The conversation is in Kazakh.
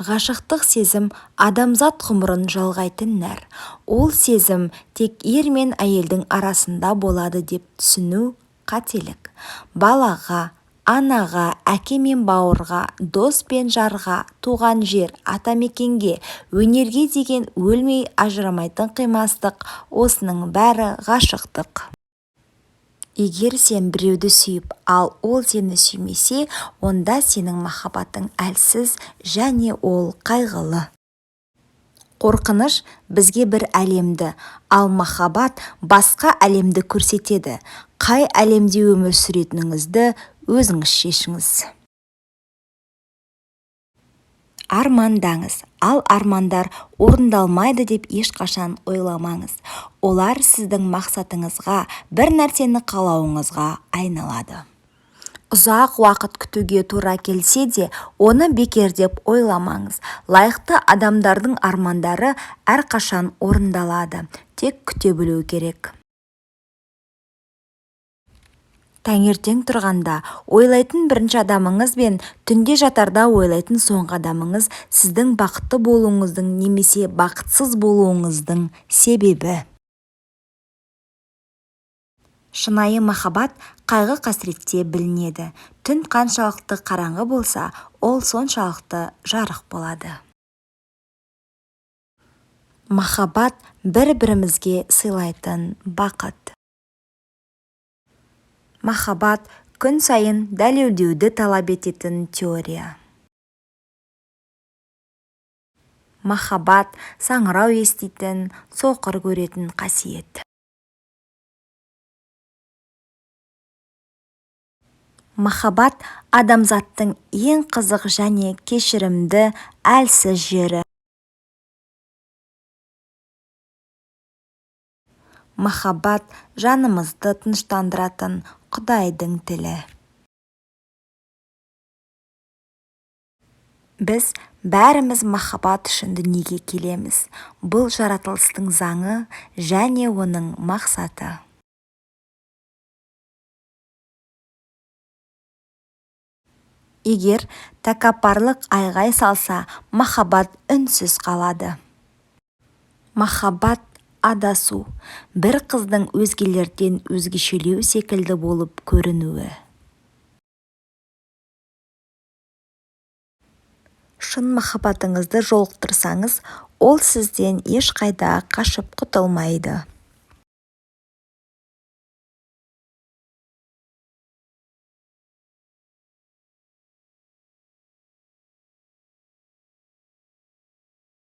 Ғашықтық сезім адамзат ғұмырын жалғайтын нәр. Ол сезім тек ер мен әйелдің арасында болады деп түсіну қателік. Балаға, анаға, әке мен бауырға, дос пен жарға, туған жер, атамекенге, өнерге деген өлмей ажырамайтын қимастық, осының бәрі ғашықтық. Егер сен біреуді сүйіп, ал ол сені сүймесе, онда сенің махаббатың әлсіз және ол қайғылы. Қорқыныш бізге бір әлемді, ал махаббат басқа әлемді көрсетеді. Қай әлемде өмір сүретініңізді өзіңіз шешіңіз. Армандаңыз, ал армандар орындалмайды деп ешқашан ойламаңыз. Олар сіздің мақсатыңызға, бір нәрсені қалауыңызға айналады. Ұзақ уақыт күтуге тура келсе де, оны бекер деп ойламаңыз. Лайықты адамдардың армандары әрқашан орындалады, тек күте білу керек. Таңертең тұрғанда ойлайтын бірінші адамыңыз бен түнде жатарда ойлайтын соңғы адамыңыз сіздің бақытты болуыңыздың немесе бақытсыз болуыңыздың себебі. Шынайы махаббат қайғы-қасіретте білінеді. Түн қаншалықты қараңғы болса, ол соншалықты жарық болады. Махаббат бір-бірімізге сыйлайтын бақыт. Махаббат күн сайын дәлелдеуді талап ететін теория. Махаббат саңырау еститін, соқыр көретін қасиет. Махаббат адамзаттың ең қызық және кешірімді, әлсіз жері. Махаббат жанымызды тыныштандыратын Құдайдың тілі. Біз бәріміз махаббат үшін дүниеге келеміз. Бұл жаратылыстың заңы және оның мақсаты. Егер тәкаппарлық айғай салса, махаббат үнсіз қалады. Махаббат адасу, бір қыздың өзгелерден өзгешелеу секілді болып көрінуі. Шын махаббатыңызды жолықтырсаңыз, ол сізден ешқайда қашып құтылмайды.